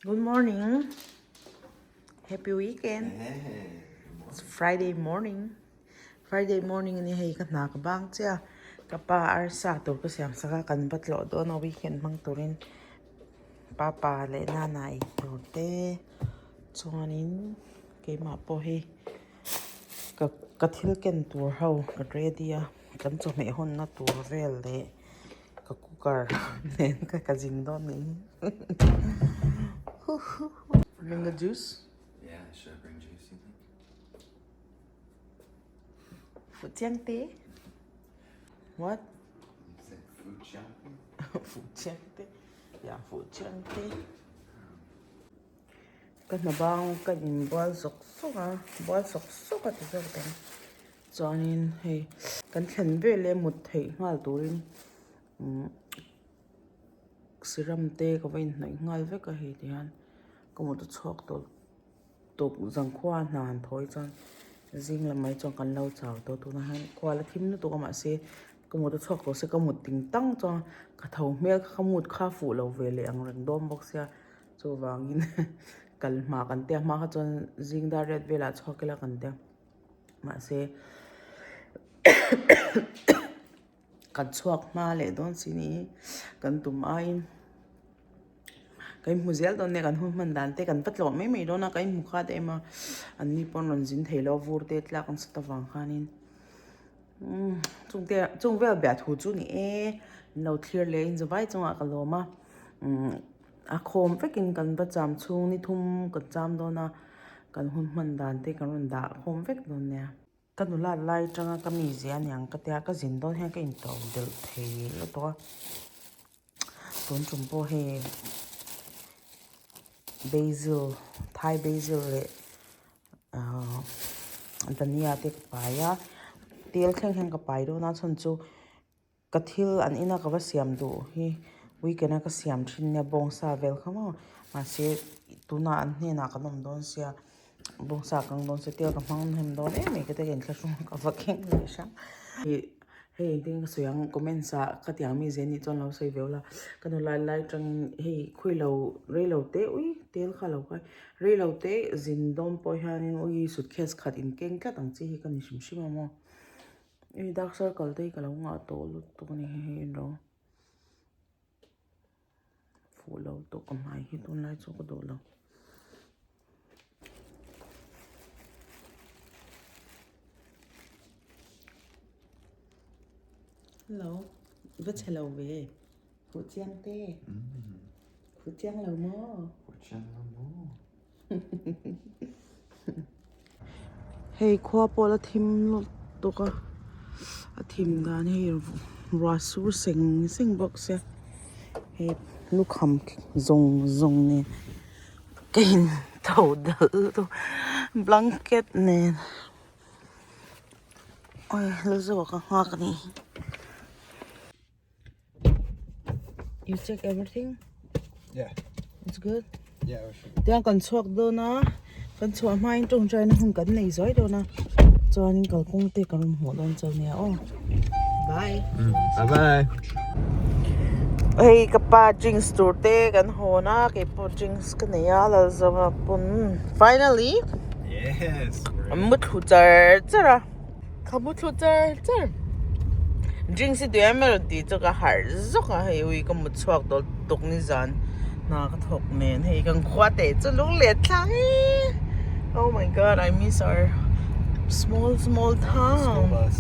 Good morning. Happy weekend. It's Friday morning. Friday morning ni hay kat na kabang tia. Kapa arsa tur ko siyam saka kan batlo do na weekend mang turin. Papa le nanay tote. Chuanin kay mapo he. Kathil ken tur hau kat ready a. Kan chu me hon na tur vel le. Ka cooker nen ka kazing do ni. Bring the juice. Yeah, should I bring juice, you think? Food chiang tế. What? You said food shopping? Food chiang tế. Yeah, food chiang tế. Cái mà bang cái in boil sọc sọc thì sao cái cho nên hay cái thèn về lên một thầy ngal turin serum tê có vậy này ngal với cái gì thì han có một chút sọc tục rằng khoa nàn thôi cho riêng là mấy trong căn lâu chào tôi na han khoa là thím nó tôi có mà sẽ có một chút sọc tôi sẽ có một tiếng tăng cho cả thầu mẹ không một khá phụ lâu về lại ăn rừng đom bóc xe cho vàng in cần mà cần tiền mà cho riêng đã red về là cho cái là cần tiền mà sẽ cần chuộc mà lại đón xin ý cần tụm ai cái muzel đó này cần hôn mình đàn tê cần bắt lỏng mấy đó là cái mục khác em mà anh đi bọn lần dính thấy lo vô tết là con sắp vàng khanin chúng về bẻ thủ chú nè lâu clear lên rồi vậy chúng cái lo mà khom phải kinh cần bắt chạm chung ni thum cần chạm đó na cần hôn mình đàn tê cần mình đã khom phải đó nè cần là lại trong cái mì gì anh cái tia cái dính đó hay cái in tàu được thì lo đó tuần chúng bố he basil Thai basil le dania te paya tel kheng ka pai do na chon chu kathil an ina ka va siam do hi weekend ka siam thin ne bongsa vel khama ma se tuna an hne na ka nom don sia bongsa kang don se tel ka mang hem don me ke te gen thlasung ka va kheng le sha hey ding soyang comment sa katiang mi zeni chon lo sei vela kanu lai tang hey khui lo re lo te ui tel kha lo kai re lo te zin dom po hanin ui suitcase khat in keng ka tang chi hi kan sim sim mo ei dark circle te ka lo nga to lu to ni he ro fu lo to ka mai hi ton lai chu ko do lo hello rất hello về phụ chiang tê phụ chiang lâu mơ hey khoa po la thim lo to ka a thim dan hey rasu sing box ya hey lu kham zong ne kain thau da to blanket ne oi lo zo ka ha ka ni you check everything Yeah. it's good Yeah, we should. tiếng cần chuộc đâu na cần chuộc mai trong trái nó không cần này giỏi đâu na cho anh cầu công ty cần một lần cho nhà ô bye Bye bye. hey kapa drinks store te kan ho na ke po drinks ka ne ya la zama pun finally Yes. mut hu char chara khamut hu char char drinks tu emer ti cho ka har zo ka hey wi ka mut chuak dol tok ni zan na ka thok nen hey kan khwa te chu lung le thlang oh my god I miss our small School town bus.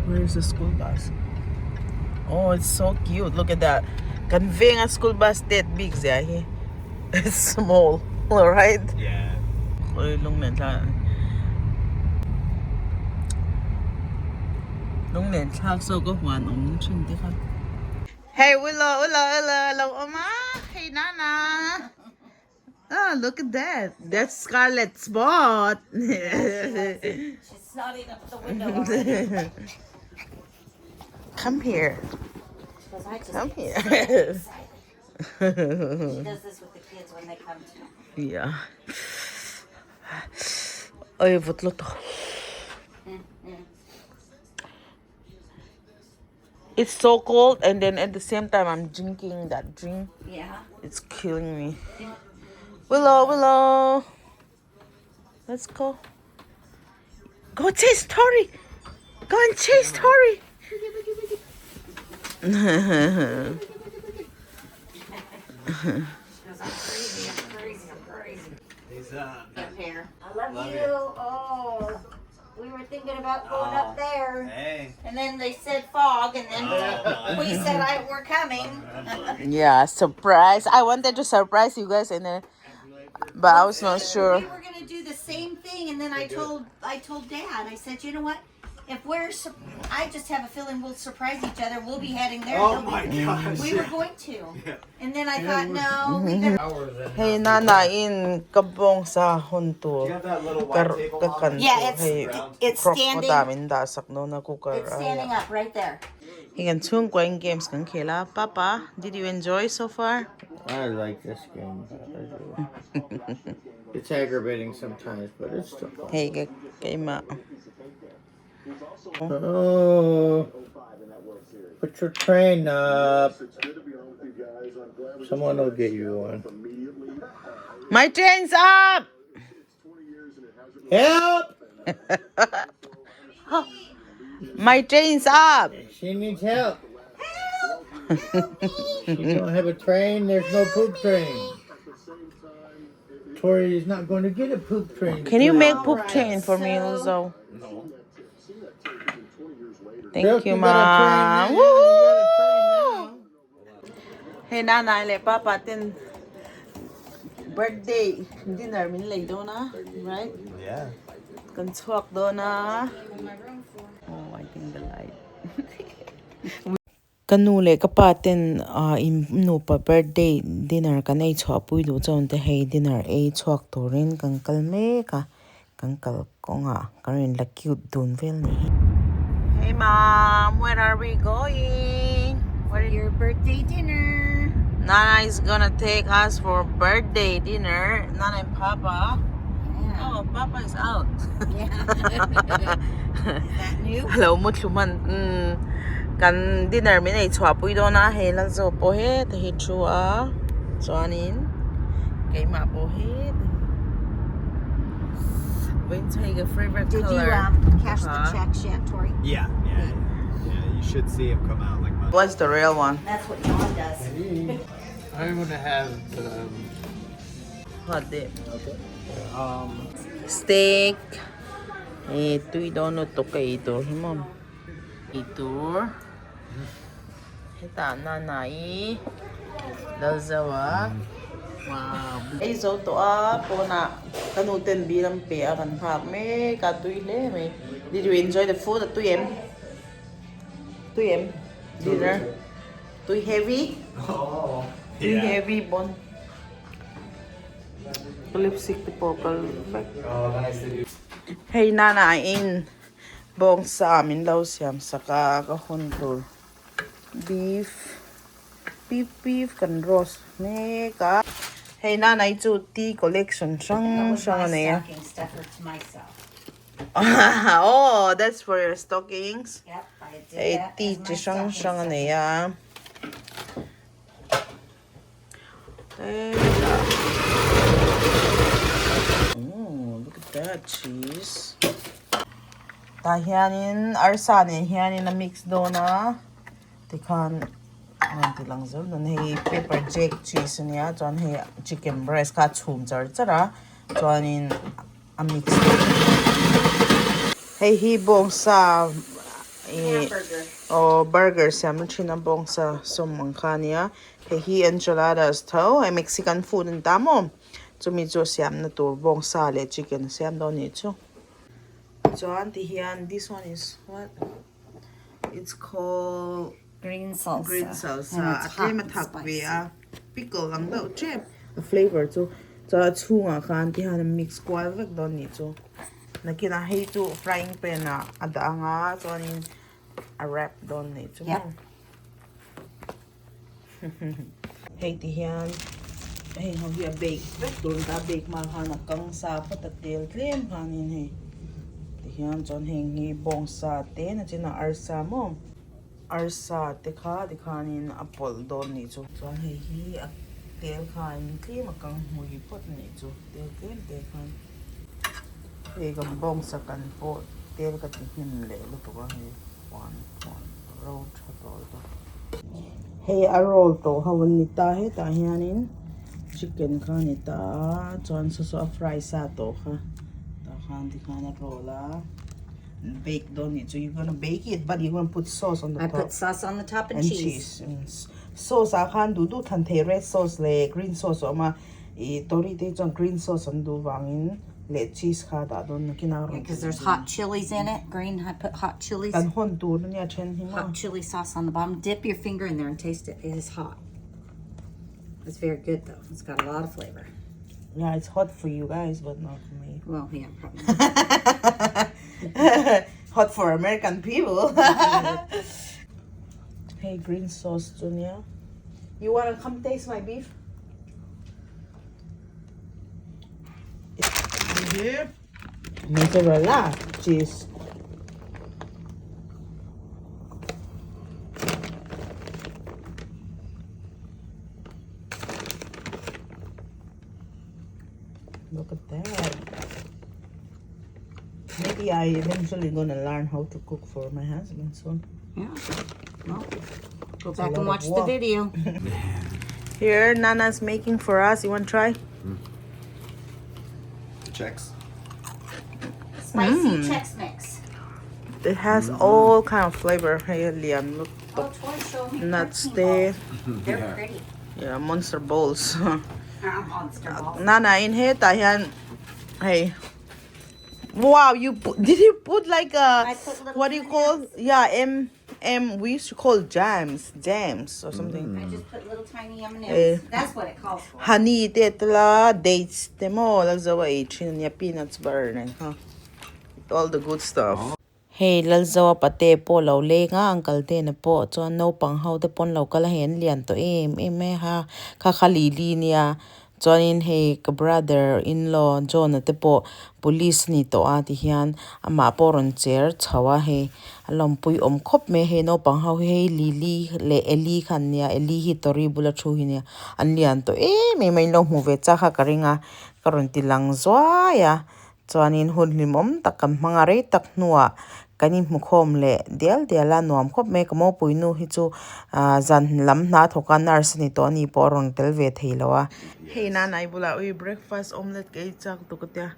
where's the school bus oh it's so cute look at that conveying a school bus that big here it's small all right Yeah. ôi lung nền thang sâu có hoàn ống chân tí không hey hello Oma hey Nana oh look at that that's Scarlet Spot She's snotting up the window already. come here She goes, I just come get here so excited. She does this with the kids when they come to me. yeah ôi vụt lụt It's so cold, and then at the same time, I'm drinking that drink. Yeah. It's killing me. Willow. Let's go. Go chase Tori. Go and chase Tori. She goes, I'm crazy. He's Here. I love you. Oh, we were thinking about going up there. Hey. And then they said fog, and then we said we're coming. Yeah, surprise. I wanted to surprise you guys, but I was not sure. We were gonna do the same thing, and then I told Dad. I said, you know what? If I just have a feeling we'll surprise each other. We'll be heading there. Oh my gosh. We were going to, and then I thought, no, we better. Hey, Nana, in kabong sa hunto. You have that little white table on? Yeah, it's standing. It's Standing up right there. Again, soon going games kan kela. Papa, did you enjoy so far? I like this game. It's aggravating sometimes, but it's still fun. Hey, game. Oh, put your train up. Someone will get you one. My train's up! Help! My train's up! She needs help. You don't have a train, there's no poop train. Tori is not going to get a poop train. Can you make poop train for me also? No. Thank you, got a train Mom. now. You got a train now. Hey, Nana, le Papa, tin birthday dinner min lay do na, right? Yeah. Kan swak do na. Oh, I think the light. Kanule kapatin inhmuh pa birthday dinner kan ei chwa pui do chon te hey dinner ei chwak torin kan kalme ka kan kal konga karin la cute dun vel ni. Hey Mom, where are we going? For your birthday dinner. Nana is gonna take us for birthday dinner. Nana and Papa. Yeah. Oh, Papa is out. Yeah. Is that new? Hello, mutluman. Kan dinner min ay chwa pui do na he lan zo po he te hi chua chuanin kay ma po he when take a favorite Did color. you cash the Uh-huh. checks yet, Tori? Yeah. You should see him come out like my. What's the real one? That's what John does. I'm going to have Hot dip. Okay. Steak. Ito idono to kay ito himom. Ito. Kita nanay. Dalzawa. Wow. Ay zo to po na kanuten bilang pe akan pak me katuy le me. Did you enjoy the food at 2 m? Dinner. Too heavy? Oh. Too heavy bon. Lipstick to purple. Oh, nice to do. Hey Nana in bong sa amin law siyam saka kahuntul. Beef kan roast me ka. Hey Nana ito tea collection That sang was my ano ya. stocking stuffer to myself. Oh, that's for your stockings. Yep, I did Hey that tea as my sang stocking ano stuffer. ya. Oh, look at that cheese. Tahianin arsane hianin na mix do na. Tikan anti lang zo don hey pepper jack cheese niya chuan hey chicken breast ka chhum char chara chuanin a mix hey hi bong sa Hamburger. o burger siam china bong sa somang khania hey hi enchiladas tho hey Mexican food in tamo chumi cho siam na tur bong sa le chicken siam do ni chu chuan ti hian this one is what it's called Green salsa. green And salsa. it's At hot may and matakbi spicy. pickle lang daw, chip. A flavor to. Sa chunga ka, tihan mix ko alveg doon nito. Na kinahay to frying pan na ada nga. So, anin, a wrap doon nito. Yep. Hey, tihan. Hey, how you bake? Doon ta bake mahanap kang sa patatil. Klim, hanin hey. Tihan, John hingi bong sa te na arsa mo. arsa te kha ti khanin apol don ni chu chuan hei hi a tel khain tlem akang hui pot ni chu tel khan hei kan bong sa kan po tel ka ti hlim le lu to hei one roll chatol to hei a roll to hawan ni ta he ta hianin chicken kha ni ta chuan so fry sa to kha ta khan ti khan a rolla bake don't need so you're gonna bake it but you're gonna put sauce on the top. I put sauce on the top and cheese. Sauce I can't do tante red sauce le green sauce ama tori te chon green sauce and do wangin le cheese kha da don kinaro Because there's hot chilies in it. Green, I put hot chilies. kan hon tu nya chen hi Hot chili sauce on the bottom. Dip your finger in there and taste it. It is hot. It's very good though. It's got a lot of flavor. yeah it's hot for you guys but not for me. Well, yeah, probably not. Hot for American people. Hey, green sauce, Junia. You wanna come taste my beef? Here, mozzarella cheese. Look at that. Maybe I eventually gonna learn how to cook for my husband soon. Yeah. Well, go back and watch the video. Here, Nana's making for us. You want to try? Chex. Spicy Chex Mix. It has all kind of flavor. Hey, Liam, look. Oh, Toy showed me Nuts protein there. balls. They're pretty. Yeah, monster balls. Monster balls. Nana, in here, Tahan. Hey. Wow, did you put like I put little what do you call? Yeah, we used to call jams or something. I just put little tiny M&Ms. Eh. That's what it calls for. Honey, tetla, dates, demo, lalzawa chin peanuts butter, huh? All the good stuff. Hey, lalzawa pate po lo le nga uncle te na po chuan no pang how te pon lo kala hen lian to me ha kha khali li nia chuan in hey ka brother in law John te po police ni to a ti hian ama poron chair chawa he alom pui om khop me he no pang how he li le eli khan nia eli hi tori bula thu hi nia an lian to me mai lo mu ve cha kha karinga karon ti lang zwa ya chuan in hun hlimom takam mangare tak nuwa kanin mukhom le dial nuam khop me kamo puinu hi chu zan lam na thoka nurse ni to ni porong tel ve theilowa hey na nai bula ui breakfast omelette ke chak to katya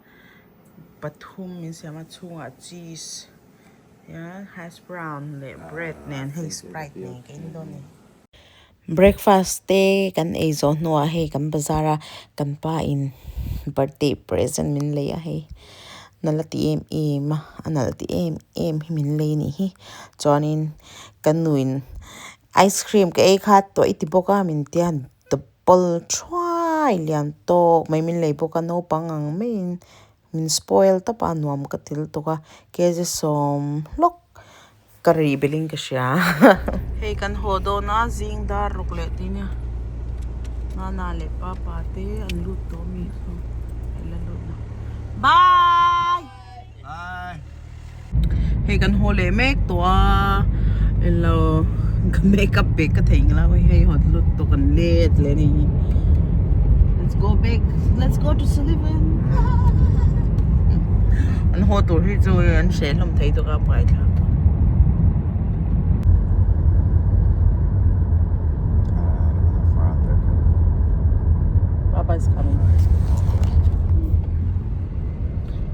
pathum min siama chunga cheese yeah hash brown le bread nen hey sprite ne ke ni don ni breakfast te kan ei zo nuwa hey kan bazara kan pa in birthday present min le ya hey nalati analati himin leini hi chuanin kanuin ice cream ke khat to itiboka min tian double try lian to mai min lei boka no pangang min spoil ta pa nuam ka til to ka ke je som lok kari beling ka sha hey kan hodo na zing dar rukle tinya na le papa te an lut to mi so bye. Bye. Hey kan hole make to hello kan make up pick ka thing la hey hot lut to kan let le ni let's go back let's go to Sullivan an ho to hi chu an shel lom thei to ka pai tha Papa's coming.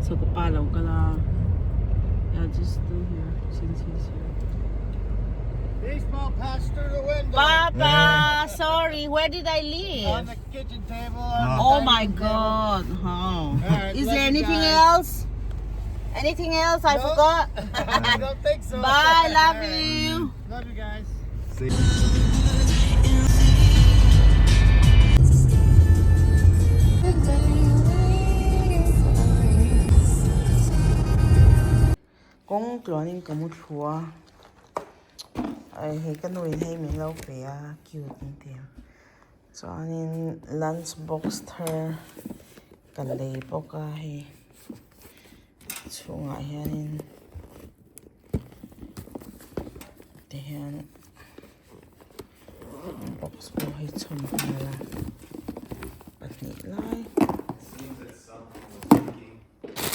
So the palaw kala. Yeah, just do here since he's here. Baseball passed through the window. Papa, sorry, where did I On leave? the kitchen table. Oh my God! How? Alright, Is love there you anything guys. else? Anything else I Nope. forgot? I don't think so. Bye, love Alright. you. Love you guys. See. Kung cloning kamu thua. Ai hey kanui hey min lau pe cute ni tiam. So anin lunchbox thar kan lei poka he. Chunga hianin te hian box po hay chum hala pahnih lai Seems that someone was thinking.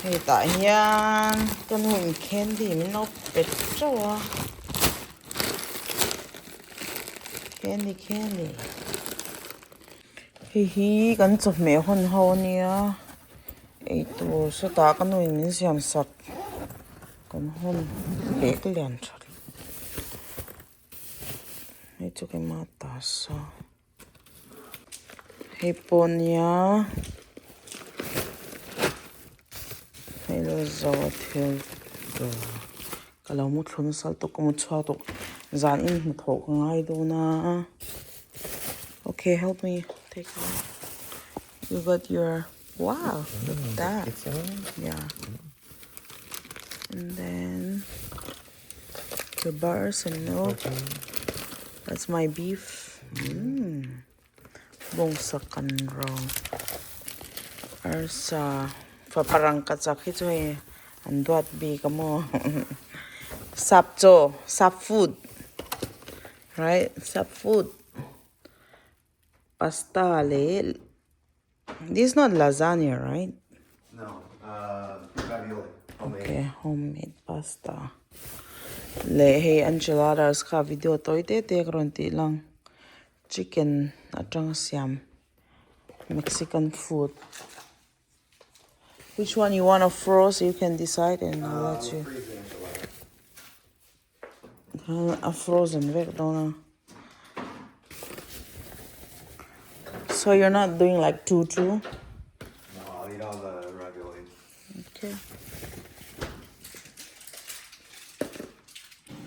hei ta hian kanuin candy min no pet chawa candy hi kan chop me hon ho nia ei tu sa ta kanuin min siam sak kan hon pek lian thar hei chu ke ma ta sa hei ponia hei lo zawa thil to kalau mu thun sal to ko mu chwa to zan in mu thok ngai do na okay help me take it you got your wow look at that yeah and then the bars and milk that's my beef bong sakan rong arsa fa parang ka chakhi choi anduat bi kamo sap food right sap food pasta le this is not lasagna right No, ravioli. Homemade. okay homemade pasta le hey enchiladas ka video toite te kronti lang chicken atang siam Mexican food which one you want to froze you can decide and I'll let you Freeze the enchilada. a frozen weg dona so you're not doing like two No, I'll eat all the ravioli. okay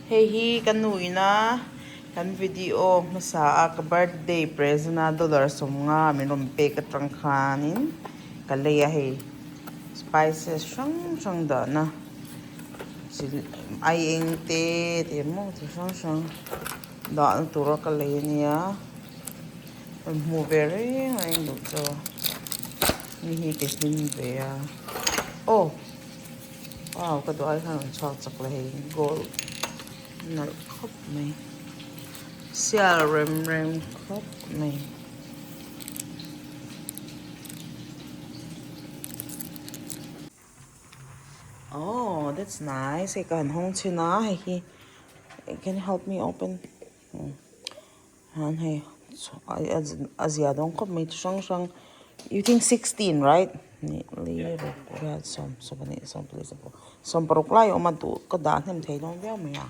hey hi kanui na kan video masa ka birthday present na dollar somnga minom pe ka trangkhanin kaleya hey spices shang da na ai eng te mo shang da ang tura kaleya niya mu very ai lu cho ni hi ke hlim ve ya oh wow ka do ai han chak chak le hey gold nal khop mai sial rem khop mai oh that's nice I can hong china he can you help me open han hey so Asia dong khop mai shang you think 16 right ni li ro ko som bani som please som parok lai o ma tu ka da nem thei long ve ma ya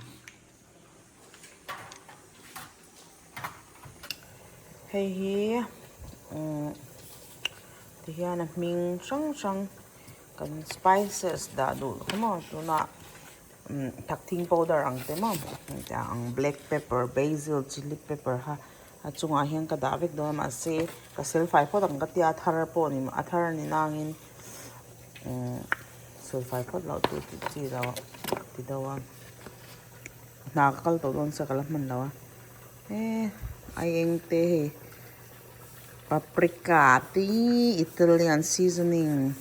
hey hi thì hiện là mình sang cần spices đã đủ không mà tụi nó thắc thing powder ang thế mà ang black pepper basil chili pepper ha chung à hiện cái đã việc đó mà sẽ cái sel phai phot ang cái tia thar po ni athar ni nangin sel phai phot lau tu ti daw ti daw nakakal to don sa kalaman daw ai eng te paprika tea Italian seasoning